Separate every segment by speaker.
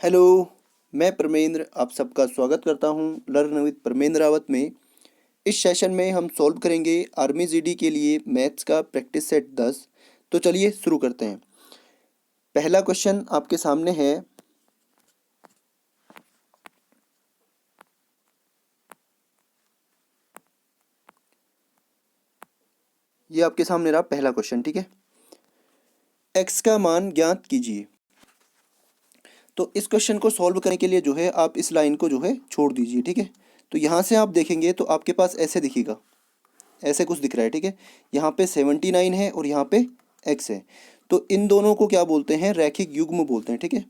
Speaker 1: Hello, मैं परमेंद्र आप सबका स्वागत करता हूं लर्न विद परमेंद्र रावत में। इस सेशन में हम सॉल्व करेंगे आर्मी जीडी के लिए मैथ्स का प्रैक्टिस सेट 10। तो चलिए शुरू करते हैं। पहला क्वेश्चन आपके सामने है। ये आपके सामने रहा पहला क्वेश्चन, ठीक है। एक्स का मान ज्ञात कीजिए। तो इस क्वेश्चन को सॉल्व करने के लिए जो है आप इस लाइन को जो है छोड़ दीजिए, ठीक है। तो यहाँ से आप देखेंगे तो आपके पास ऐसे दिखेगा, ऐसे कुछ दिख रहा है, ठीक है। यहाँ पे 79 है और यहाँ पे x है। तो इन दोनों को क्या बोलते हैं? रैखिक युग्म बोलते हैं, ठीक है।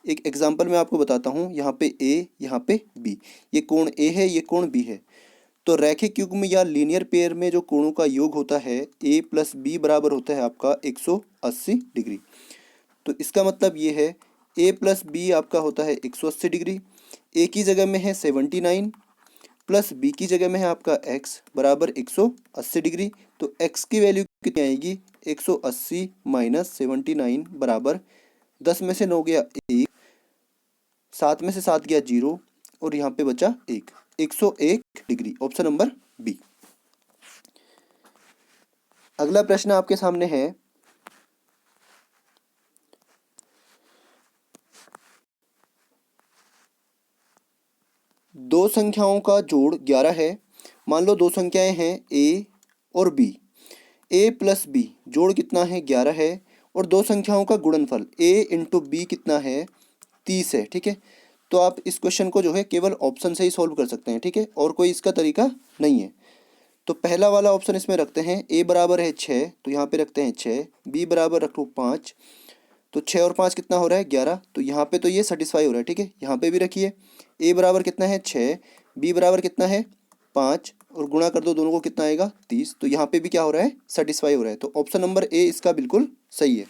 Speaker 1: एक एग्जांपल मैं आपको बताता हूँ। यहाँ पे a, यहाँ पे b। ये कोण a है, ये कोण b है। तो रैखिक युग्म या लीनियर पेयर में जो कोणों का योग होता है a प्लस बी बराबर होता है आपका 180 डिग्री। तो इसका मतलब ये है a प्लस बी आपका होता है 180 डिग्री। a की जगह में है 79 प्लस बी की जगह में है आपका x बराबर 180 डिग्री। तो x की वैल्यू कितनी आएगी? 180 माइनस 79 बराबर 10 में से 9 गया 1, 7 में से 7 गया 0 और यहाँ पे बचा 1, 101 डिग्री। Option number B. अगला प्रश्न आपके सामने है। दो संख्याओं का जोड़ 11 है। मान लो दो संख्याएं हैं a और b। a प्लस बी जोड़ कितना है? 11 है। और दो संख्याओं का गुणनफल a इंटू बी कितना है? 30 है, ठीक है। तो आप इस क्वेश्चन को जो है केवल ऑप्शन से ही सॉल्व कर सकते हैं, ठीक है, और कोई इसका तरीका नहीं है। तो पहला वाला ऑप्शन इसमें रखते हैं। a बराबर है 6, तो यहाँ पे रखते हैं 6। b बराबर रखो 5, तो 6 और 5 कितना हो रहा है? 11। तो यहाँ पे तो ये सेटिस्फाई हो रहा है, ठीक है। यहाँ पे भी रखिए। a बराबर कितना है? 6। b बराबर कितना है? 5 और गुणा कर दो दोनों को, कितना आएगा? 30। तो यहाँ पे भी क्या हो रहा है? सेटिस्फाई हो रहा है। तो ऑप्शन नंबर ए इसका बिल्कुल सही है।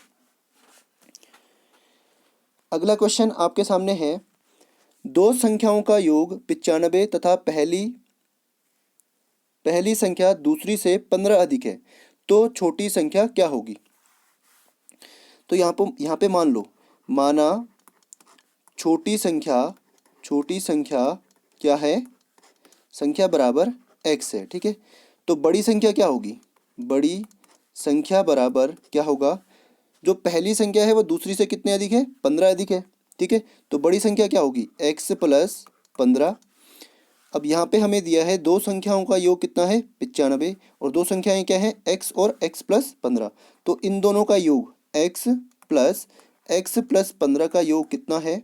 Speaker 1: अगला क्वेश्चन आपके सामने है। दो संख्याओं का योग 95 तथा पहली संख्या दूसरी से 15 अधिक है, तो छोटी संख्या क्या होगी? तो यहाँ पे मान लो, माना छोटी संख्या क्या है? संख्या बराबर x है, ठीक है। तो बड़ी संख्या क्या होगी? बड़ी संख्या बराबर क्या होगा? जो पहली संख्या है वो दूसरी से कितने अधिक है? 15 अधिक है, ठीक है। तो बड़ी संख्या क्या होगी? x plus 15। अब यहाँ पे हमें दिया है दो संख्याओं का योग कितना है? 95। और दो संख्याएं क्या है? x और x प्लस 15। तो इन दोनों का योग x प्लस 15 का योग कितना है?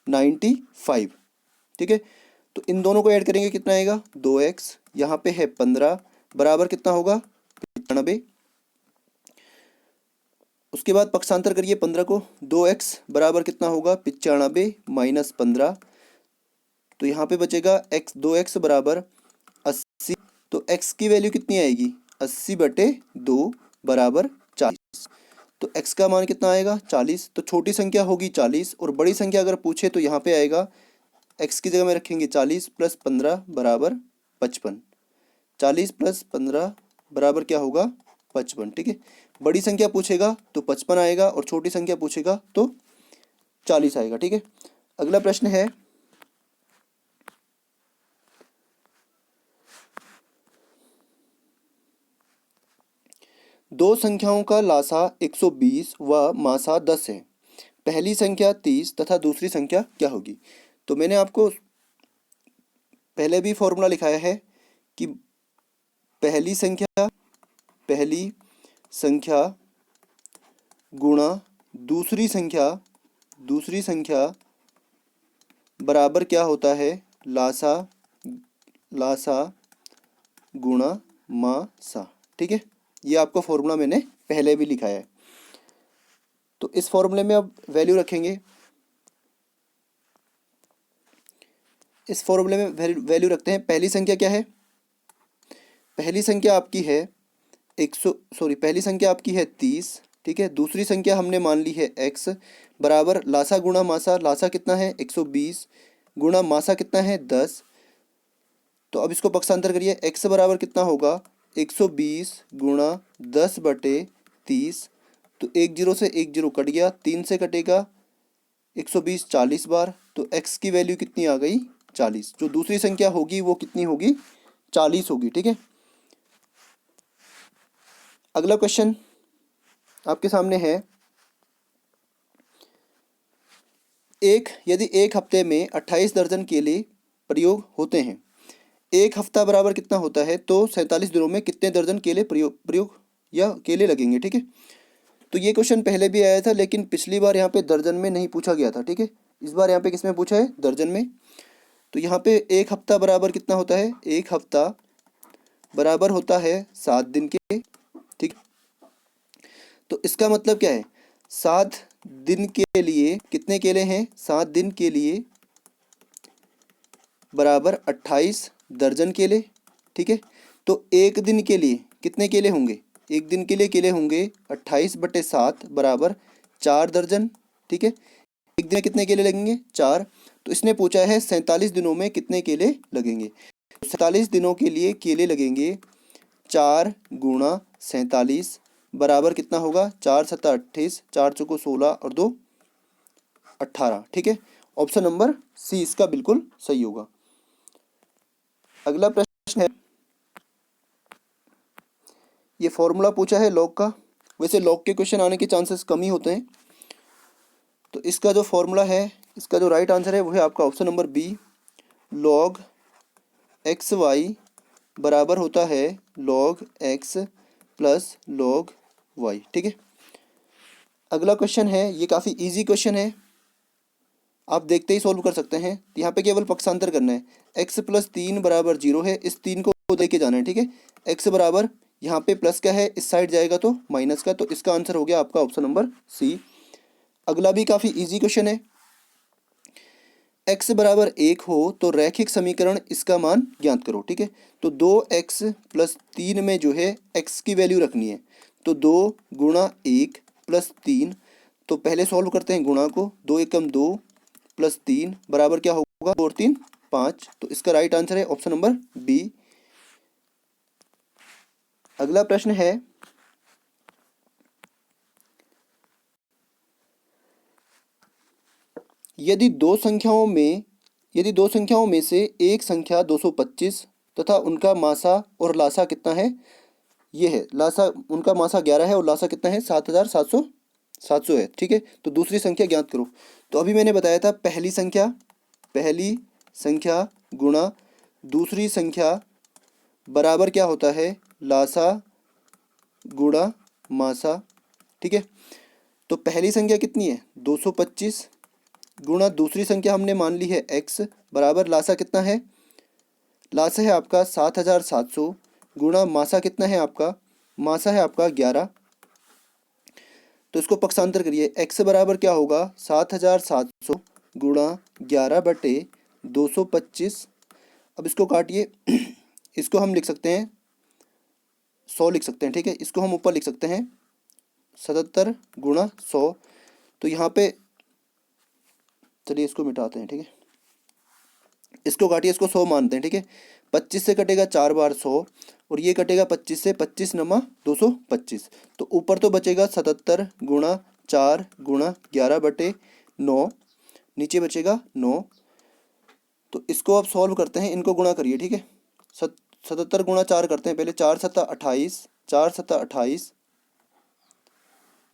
Speaker 1: 95, ठीक है। तो इन दोनों को ऐड करेंगे, कितना आएगा? 2x। यहाँ पे है 15 बराबर कितना होगा? 95। उसके बाद पक्षांतर करिए 15 को। 2x बराबर कितना होगा? 95 माइनस 15। तो यहाँ पे बचेगा x, 2x बराबर 80। तो x की वैल्यू कितनी आएगी? 80/2 बराबर 40। तो x का मान कितना आएगा? 40। तो छोटी संख्या होगी 40 और बड़ी संख्या अगर पूछे तो यहाँ पे आएगा x की जगह में रखेंगे 40 प्लस 15 बराबर 55। 40 प्लस 15 बराबर क्या होगा? 55, ठीक है। बड़ी संख्या पूछेगा तो 55 आएगा और छोटी संख्या पूछेगा तो 40 आएगा, ठीक है। अगला प्रश्न है। दो संख्याओं का लासा 120 व मासा 10 है। पहली संख्या 30 तथा दूसरी संख्या क्या होगी? तो मैंने आपको पहले भी फॉर्मूला लिखाया है कि पहली संख्या गुणा दूसरी संख्या बराबर क्या होता है? लासा गुणा मासा, ठीक है। ये आपको फॉर्मूला मैंने पहले भी लिखाया है। तो इस फॉर्मूले में अब वैल्यू रखेंगे। इस फॉर्मूले में वैल्यू रखते हैं। पहली संख्या क्या है? पहली संख्या आपकी है पहली संख्या आपकी है 30, ठीक है। दूसरी संख्या हमने मान ली है x बराबर लासा गुणा मासा। लासा कितना है? 120 गुणा मासा कितना है? 10। तो अब इसको पक्षांतर करिए। x बराबर कितना होगा? 120 गुणा 10/30। तो 1 0 से 1 0 कट गया, 3 से कटेगा 120 40 बार, तो x की वैल्यू कितनी आ गई 40। जो दूसरी संख्या होगी वो कितनी होगी 40 होगी, ठीक है। अगला क्वेश्चन आपके सामने है, यदि एक हफ्ते में 28 दर्जन केले प्रयोग होते हैं, एक हफ्ता बराबर कितना होता है, तो 47 दिनों में कितने दर्जन केले प्रयोग या केले लगेंगे, ठीक है। तो ये क्वेश्चन पहले भी आया था, लेकिन पिछली बार यहाँ पे दर्जन में नहीं पूछा गया था, ठीक है। इस बार यहाँ पे किस में पूछा है, दर्जन में। तो यहाँ पे एक हफ्ता बराबर कितना होता है, एक हफ्ता बराबर होता है 7 दिन के, ठीक। तो इसका मतलब क्या है, 7 दिन के लिए कितने केले हैं, 7 दिन के लिए बराबर 28 दर्जन केले, ठीक है। तो एक दिन के लिए कितने केले होंगे, एक दिन के लिए केले होंगे 28/7 बराबर 4 दर्जन, ठीक है। एक दिन में कितने केले लगेंगे 4। तो इसने पूछा है 47 दिनों में कितने केले लगेंगे। 47 दिनों के लिए केले लगेंगे 4 गुणा 47 बराबर कितना होगा, 4 7 28, 4 चौको 16 और 2 18, ठीक है। ऑप्शन नंबर सी इसका बिल्कुल सही होगा। अगला प्रश्न है, ये फॉर्मूला पूछा है लॉग का। वैसे लॉग के क्वेश्चन आने के चांसेस कम ही होते हैं। तो इसका जो फॉर्मूला है, इसका जो राइट आंसर है वो है आपका option number B, log X Y बराबर होता है log X plus log Y, ठीक है। अगला क्वेश्चन है, ये काफ़ी इजी क्वेश्चन है, आप देखते ही सॉल्व कर सकते हैं। यहाँ पे केवल पक्षांतर करना है। x+3 बराबर 0 है, इस 3 को लेके जाना है, ठीक है। x बराबर यहाँ पे प्लस का है, इस साइड जाएगा तो माइनस का, तो इसका आंसर हो गया आपका ऑप्शन नंबर सी। अगला भी काफ़ी इजी क्वेश्चन है, x बराबर 1 हो तो रैखिक समीकरण इसका मान ज्ञात करो, ठीक है। तो 2x+3 में जो है x की वैल्यू रखनी है, तो 2 गुणा 1 प्लस 3, तो पहले सॉल्व करते हैं गुणा को, 2 एकम 2 प्लस 3 बराबर क्या होगा, 2 और 3 5, तो इसका राइट आंसर है ऑप्शन नंबर बी। अगला प्रश्न है, यदि दो संख्याओं में से एक संख्या 225 तथा उनका मासा और लासा कितना है, ये है लासा, उनका मासा 11 है और लासा कितना है 7,700 है, ठीक है। तो दूसरी संख्या ज्ञात करो। तो अभी मैंने बताया था पहली संख्या गुणा दूसरी संख्या बराबर क्या होता है, लासा गुणा मासा, ठीक है। तो पहली संख्या कितनी है 225 गुणा दूसरी संख्या हमने मान ली है x बराबर लासा कितना है, लासा है आपका 7,700 गुणा मासा कितना है आपका, मासा है आपका 11। तो इसको पक्षांतर करिए, x बराबर क्या होगा 7,700 गुणा 11/225। अब इसको काटिए, इसको हम लिख सकते हैं 100 लिख सकते हैं, ठीक है। इसको हम ऊपर लिख सकते हैं 77 गुणा 100। तो यहाँ पे चलिए इसको मिटाते हैं, ठीक है। इसको काटिए, इसको 100 मानते हैं, ठीक है। 25 से कटेगा 4 बार 100 और ये कटेगा 25 से, 25 नमा 225। तो ऊपर तो बचेगा 77 गुणा 4 गुणा 11/9, नीचे बचेगा 9। तो इसको आप सॉल्व करते हैं, इनको गुणा करिए, ठीक है। 77 गुणा 4 करते हैं पहले, 4 7 28, 4 7 28,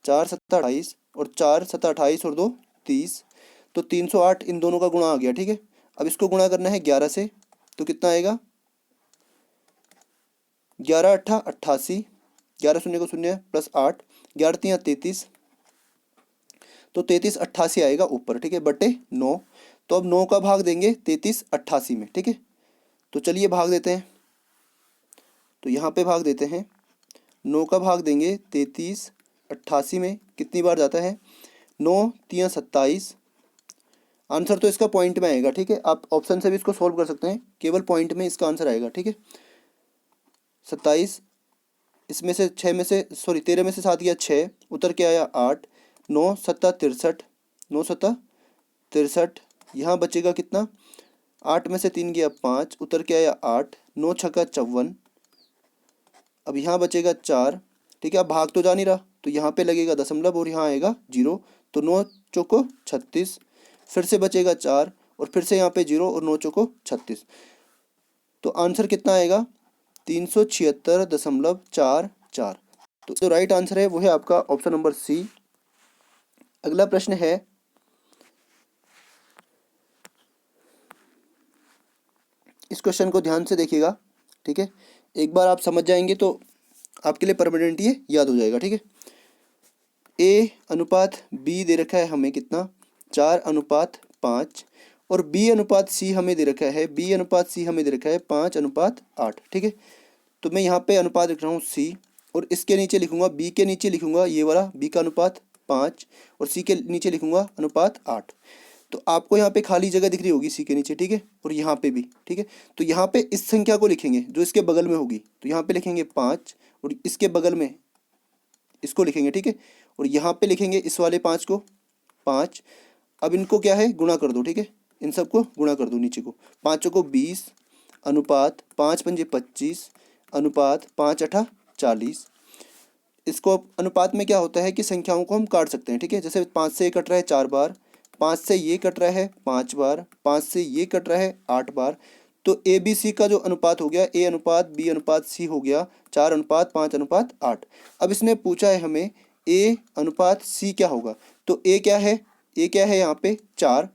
Speaker 1: 4 7 28 और 4 7 28 और 2 30, तो 308 इन दोनों का गुणा आ गया, ठीक है। अब इसको गुणा करना है 11 से, तो कितना आएगा 11 8 88, 11 शून्य को शून्य प्लस 8, 11 3 33, तो 33 88 आएगा ऊपर, ठीक है, बटे 9। तो अब 9 का भाग देंगे 33 88 में, ठीक है। तो चलिए भाग देते हैं, तो यहाँ पे भाग देते हैं, 9 का भाग देंगे 33 88 में, कितनी बार जाता है 9 3 27। आंसर तो इसका पॉइंट में आएगा, ठीक है। आप ऑप्शन से भी इसको सॉल्व कर सकते हैं, केवल पॉइंट में इसका आंसर आएगा, ठीक है। 27, इसमें से 6 में से सॉरी 13 में से 7 गया 6, उतर के आया 8, 9 7 63, 9 7 63, यहाँ बचेगा कितना, 8 में से 3 गया 5, उतर के आया 8, 9 6 54, अब यहाँ बचेगा 4, ठीक है। अब भाग तो जा नहीं रहा, तो यहाँ पे लगेगा दशमलव और यहाँ आएगा 0, तो 9 चौको 36, फिर से बचेगा 4 और फिर से यहाँ पे 0 और 9 चौको 36। तो आंसर कितना आएगा 376.44। तो जो राइट आंसर है वो है आपका ऑप्शन नंबर सी। अगला प्रश्न है, इस क्वेश्चन को ध्यान से देखिएगा, ठीक है। एक बार आप समझ जाएंगे तो आपके लिए परमानेंट ये याद हो जाएगा, ठीक है। ए अनुपात बी दे रखा है हमें कितना 4:5 और बी अनुपात सी हमें दे रखा है 5:8, ठीक है। तो मैं यहाँ पे अनुपात लिख रहा हूँ सी और इसके नीचे लिखूंगा बी के नीचे लिखूंगा ये वाला बी का अनुपात 5 और सी के नीचे लिखूंगा अनुपात 8। तो आपको यहाँ पे खाली जगह दिख रही होगी सी के नीचे, ठीक है, और यहाँ पे भी, ठीक है। तो यहाँ पे इस संख्या को लिखेंगे जो इसके बगल में होगी, तो यहाँ पे लिखेंगे 5 और इसके बगल में इसको लिखेंगे, ठीक है, और यहाँ पे लिखेंगे इस वाले 5 को 5। अब इनको क्या है गुणा कर दो, ठीक है, इन सबको गुणा कर दो नीचे को, 5 को 20 अनुपात 5×5 = 25 अनुपात 5×8 = 40। इसको अनुपात में क्या होता है कि संख्याओं को हम काट सकते हैं, ठीक है। जैसे 5 से ये कट रहा है 4 बार, 5 से ये कट रहा है 5 बार, 5 से ये कट रहा है 8 बार। तो ए बी सी का जो अनुपात हो गया ए अनुपात बी अनुपात सी हो गया 4:5:8। अब इसने पूछा है हमें ए अनुपात सी क्या होगा। तो ए क्या है यहाँ पे 4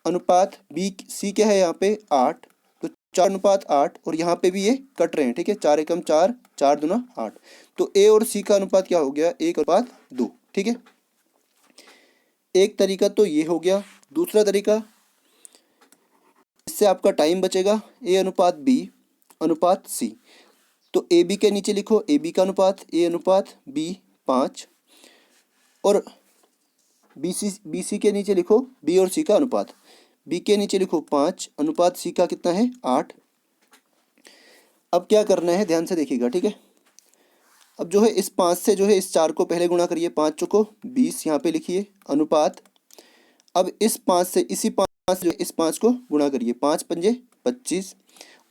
Speaker 1: अनुपात बी सी क्या है यहाँ पे 8, तो 4:8 और यहाँ पे भी ये कट रहे हैं, ठीक है, 4 एकम 4 4 दूना 8। तो ए और सी का अनुपात क्या हो गया 1:2, ठीक है। एक तरीका तो ये हो गया। दूसरा तरीका, इससे आपका टाइम बचेगा, ए अनुपात बी अनुपात सी। तो ए बी के नीचे लिखो ए बी का अनुपात ए अनुपात बी 5 और बी सी के नीचे लिखो बी और सी का अनुपात, बी के नीचे लिखो 5 अनुपात सी का कितना है 8। अब क्या करना है ध्यान से देखिएगा, ठीक है। अब जो है इस 5 से जो है इस 4 को पहले गुणा करिए, 5 चौको 20 यहाँ पे लिखिए अनुपात। अब इस 5 से इसी 5 जो इस 5 को गुणा करिए, 5×5 = 25।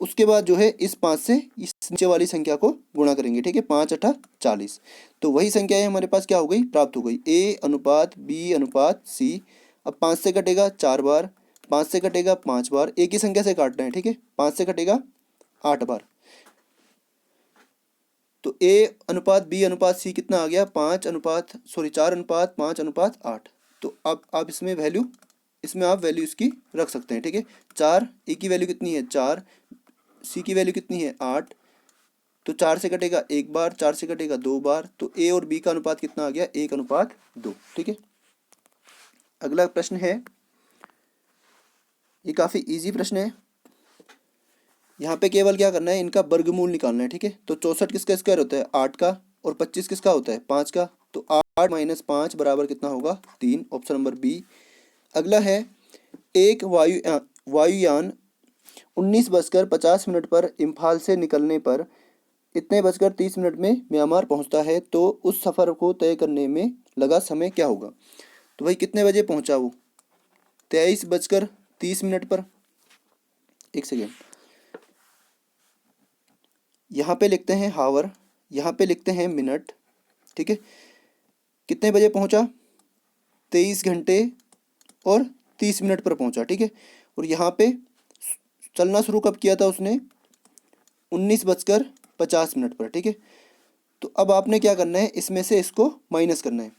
Speaker 1: उसके बाद जो है इस 5 से इस नीचे वाली संख्या को गुणा करेंगे, ठीक है, 5×8 = 40। तो वही संख्याएं हमारे पास क्या हो गई प्राप्त हो गई ए अनुपात बी अनुपात सी। अब 5 से कटेगा 4 बार, 5 से कटेगा 5 बार, एक ही संख्या से काटना है, ठीक है, 5 से कटेगा 8 बार। तो ए अनुपात बी अनुपात सी कितना आ गया 4:5:8। तो अब आप इसमें आप वैल्यू इसकी रख सकते हैं, ठीक है। 4 ए की वैल्यू कितनी है 4, सी की वैल्यू कितनी है 8। तो 4 से कटेगा 1 बार, 4 से कटेगा 2 बार, तो ए और बी का अनुपात कितना आ गया 1:2, ठीक है। अगला प्रश्न है, ये काफ़ी इजी प्रश्न है। यहाँ पे केवल क्या करना है इनका वर्गमूल निकालना है, ठीक है। तो 64 किसका स्क्वायर होता है 8 का और 25 किसका होता है 5 का। तो 8 - 5 बराबर कितना होगा 3, ऑप्शन नंबर बी। अगला है, एक वायुयान 19:50 पर इम्फाल से निकलने पर इतने 30 में म्यांमार पहुंचता है, तो उस सफ़र को तय करने में लगा समय क्या होगा। तो भाई कितने बजे पहुंचा वो 23:30 पर। एक सेकेंड, यहाँ पे लिखते हैं हावर, यहाँ पे लिखते हैं मिनट, ठीक है। कितने बजे पहुंचा 23 घंटे और 30 मिनट पर पहुंचा, ठीक है। और यहाँ पे चलना शुरू कब किया था उसने 19:50 पर, ठीक है। तो अब आपने क्या करना है इसमें से इसको माइनस करना है।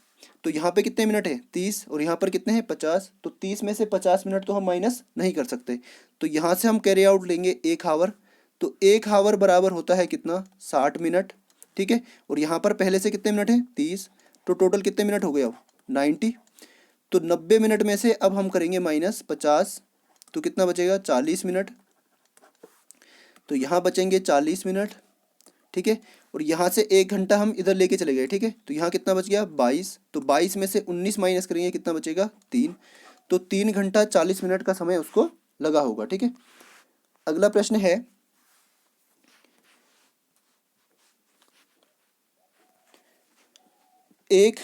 Speaker 1: तो यहाँ पे कितने मिनट है 30 और यहाँ पर कितने हैं 50। तो 30 में से 50 मिनट तो हम माइनस नहीं कर सकते, तो यहाँ से हम कैरी आउट लेंगे 1 हावर। तो 1 हावर बराबर होता है कितना 60 मिनट, ठीक है। और यहाँ पर पहले से कितने मिनट हैं 30, तो टोटल कितने मिनट हो गए अब 90। तो 90 मिनट में से अब हम करेंगे -50, तो कितना बचेगा 40 मिनट। तो यहाँ बचेंगे 40 मिनट, ठीक है। और यहाँ से 1 घंटा हम इधर लेके चले गए, ठीक है। तो यहाँ कितना बच गया 22, तो 22 में से 19 माइनस करेंगे कितना बचेगा 3। तो 3 घंटा 40 मिनट का समय उसको लगा होगा, ठीक है। अगला प्रश्न है, एक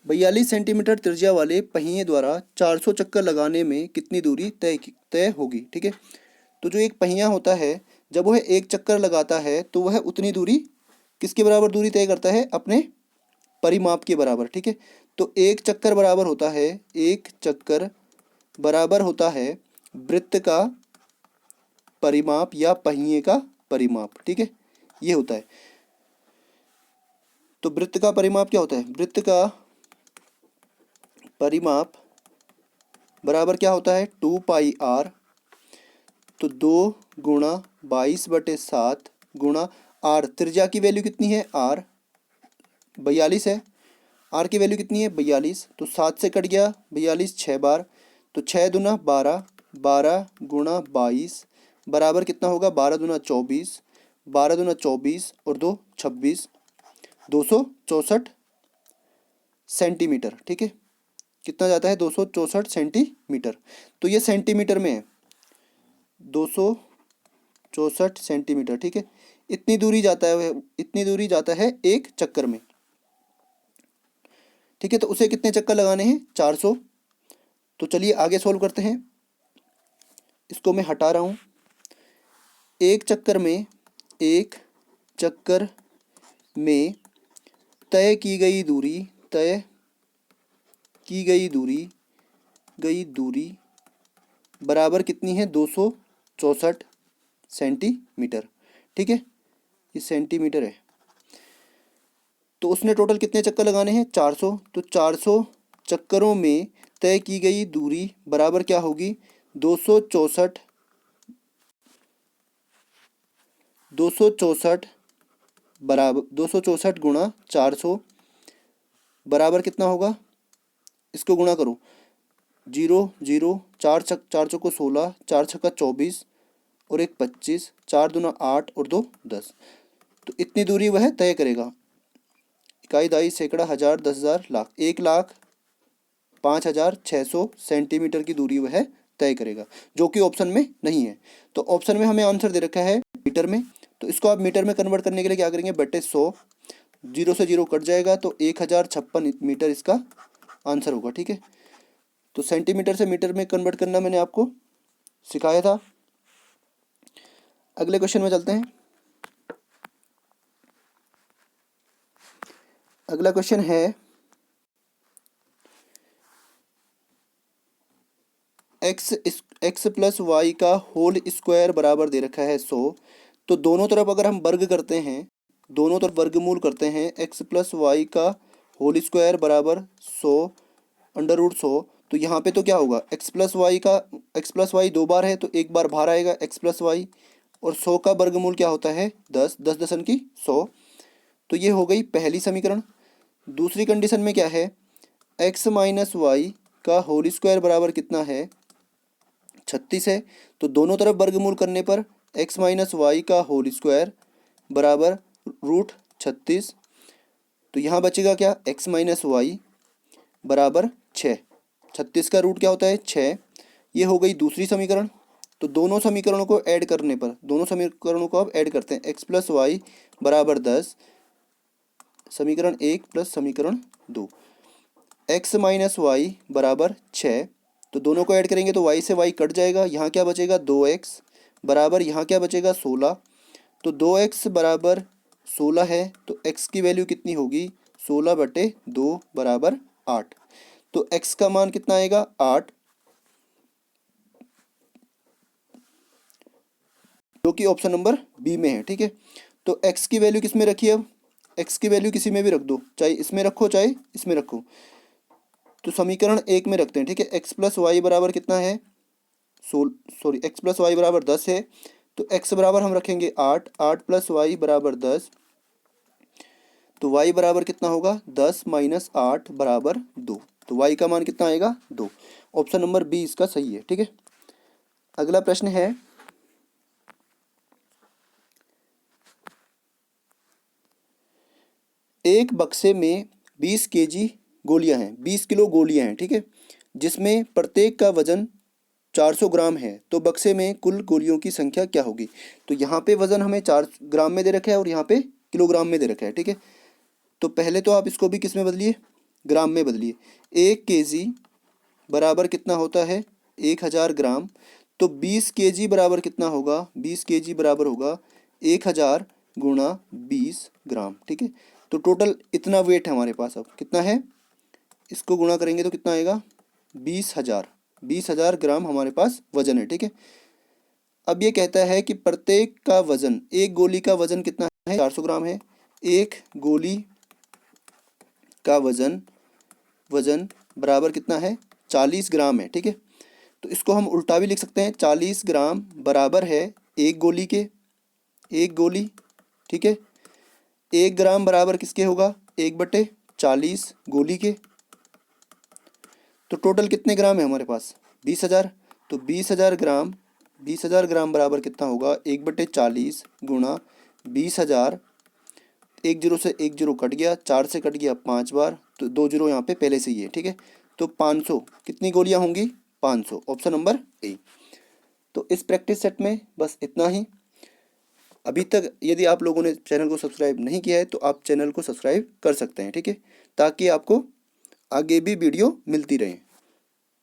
Speaker 1: 42 सेंटीमीटर त्रिज्या वाले पहिए द्वारा 400 चक्कर लगाने में कितनी दूरी तय होगी, ठीक है। तो जो एक पहिया होता है जब वह एक चक्कर लगाता है तो वह उतनी दूरी किसके बराबर दूरी तय करता है अपने परिमाप के बराबर, ठीक है। तो एक चक्कर बराबर होता है, एक चक्कर बराबर होता है वृत्त का परिमाप या पहिए का परिमाप, ठीक है, ये होता है। तो वृत्त का परिमाप क्या होता है? वृत्त का परिमाप बराबर क्या होता है? 2πr। तो 2 × 22/7 गुणा r, त्रिज्या की वैल्यू कितनी है? r 42 है। r की वैल्यू कितनी है? 42। तो 7 से कट गया 42, 6 बार, तो 6 दूना 12, 12 × 22 बराबर कितना होगा? 12 दूना 24, 12 दूना 24 और 2 26, 264 सेंटीमीटर, ठीक है। कितना जाता है? 264 सेंटीमीटर। तो ये सेंटीमीटर में है, 264 सेंटीमीटर, ठीक है। इतनी दूरी जाता है, इतनी दूरी जाता है एक चक्कर में, ठीक है। तो उसे कितने चक्कर लगाने हैं? 400। तो चलिए आगे सोल्व करते हैं। इसको मैं हटा रहा हूँ। एक चक्कर में तय की गई दूरी, तय की गई दूरी बराबर कितनी है? 264 सेंटीमीटर, ठीक है। ये सेंटीमीटर है। तो उसने टोटल कितने चक्कर लगाने हैं? 400। तो 400 चक्करों में तय की गई दूरी बराबर क्या होगी? 264 बराबर 264 गुणा 400 बराबर कितना होगा? इसको गुणा करो। 0 0, 4 चौको 16, 4 छक्का 24 और 1 25, 4 दूना 8 और 2 10। तो इतनी दूरी वह तय करेगा। इकाई, दाई, सैकड़ा, हजार, 10,000, लाख। 1,05,600 सेंटीमीटर की दूरी वह तय करेगा, जो कि ऑप्शन में नहीं है। तो ऑप्शन में हमें आंसर दे रखा है मीटर में। तो इसको आप मीटर में कन्वर्ट करने के लिए क्या करेंगे? बटे 100, 0 से 0 कट जाएगा, तो 1,056 मीटर इसका आंसर होगा, ठीक है। तो सेंटीमीटर से मीटर में कन्वर्ट करना मैंने आपको सिखाया था। अगले क्वेश्चन में चलते हैं। अगला क्वेश्चन है x प्लस वाई का होल स्क्वायर बराबर दे रखा है 100। तो दोनों तरफ अगर हम वर्ग करते हैं, दोनों तरफ वर्गमूल करते हैं, x प्लस वाई का होल स्क्वायर बराबर 100 √100। तो यहाँ पे तो क्या होगा? x प्लस वाई 2 बार है, तो एक बार बाहर आएगा x प्लस वाई। और 100 का वर्गमूल क्या होता है? 10, 10 दशम की 100। तो ये हो गई पहली समीकरण। दूसरी कंडीशन में क्या है? x माइनस वाई का होल स्क्वायर बराबर कितना है? 36 है। तो दोनों तरफ वर्गमूल करने पर x माइनस वाई का होल स्क्वायर बराबर √36। तो यहाँ बचेगा क्या? x माइनस वाई बराबर 6। 36 का रूट क्या होता है? 6। ये हो गई दूसरी समीकरण। तो दोनों समीकरणों को ऐड करने पर, दोनों समीकरणों को अब ऐड करते हैं। x प्लस वाई बराबर 10, समीकरण 1 प्लस समीकरण 2। x माइनस वाई बराबर 6। तो दोनों को ऐड करेंगे तो y से y कट जाएगा। यहाँ क्या बचेगा? 2x बराबर, यहाँ क्या बचेगा? 16। तो 2x बराबर 16 है, तो x की वैल्यू कितनी होगी? 16/2 बराबर 8। तो x का मान कितना आएगा? 8, जो कि ऑप्शन नंबर बी में है, ठीक है। तो x की वैल्यू किस में रखिए? अब x की वैल्यू किसी में भी रख दो, चाहे इसमें रखो चाहे इसमें रखो। तो समीकरण 1 में रखते हैं, ठीक है। x प्लस वाई बराबर कितना है? x प्लस वाई बराबर 10 है। तो x बराबर हम रखेंगे 8, 8 प्लस वाई बराबर 10। तो y बराबर कितना होगा? 10 माइनस 8 बराबर 2। तो y का मान कितना आएगा? 2। ऑप्शन नंबर बी इसका सही है, ठीक है। अगला प्रश्न है, एक बक्से में 20 केजी गोलियां हैं, 20 किलो गोलियां हैं, ठीक है, जिसमें प्रत्येक का वजन 400 ग्राम है। तो बक्से में कुल गोलियों की संख्या क्या होगी? तो यहाँ पे वजन हमें 4 ग्राम में दे रखा है और यहाँ पे किलोग्राम में दे रखा है, ठीक है। तो पहले तो आप इसको भी किस में बदलिए? ग्राम में बदलिए। 1 केजी बराबर कितना होता है? 1000 ग्राम। तो 20 केजी बराबर कितना होगा? 20 केजी बराबर होगा 1000 गुणा 20 ग्राम, ठीक है। तो टोटल इतना वेट है हमारे पास। अब कितना है? इसको गुणा करेंगे तो कितना आएगा? 20,000। 20,000 ग्राम हमारे पास वजन है, ठीक है। अब ये कहता है कि प्रत्येक का वजन, एक गोली का वजन कितना है, 400 ग्राम है। एक गोली का वजन वजन बराबर कितना है, 40 ग्राम है, ठीक है। तो इसको हम उल्टा भी लिख सकते हैं, 40 ग्राम बराबर है एक गोली के, एक गोली, ठीक है। 1 ग्राम बराबर किसके होगा, 1/40 गोली के। तो टोटल कितने ग्राम है हमारे पास, 20,000। तो 20,000 ग्राम, 20,000 ग्राम बराबर कितना होगा, 1/40 गुणा 20,000। एक जीरो से एक जीरो कट गया, 4 से कट गया 5 बार, तो 2 जीरो यहाँ पे पहले से ही है, ठीक है। तो 500 कितनी गोलियाँ होंगी, 500, ऑप्शन नंबर ए। तो इस प्रैक्टिस सेट में बस इतना ही। अभी तक यदि आप लोगों ने चैनल को सब्सक्राइब नहीं किया है तो आप चैनल को सब्सक्राइब कर सकते हैं, ठीक है, ताकि आपको आगे भी वीडियो मिलती रहे।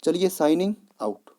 Speaker 1: चलिए, साइनिंग आउट।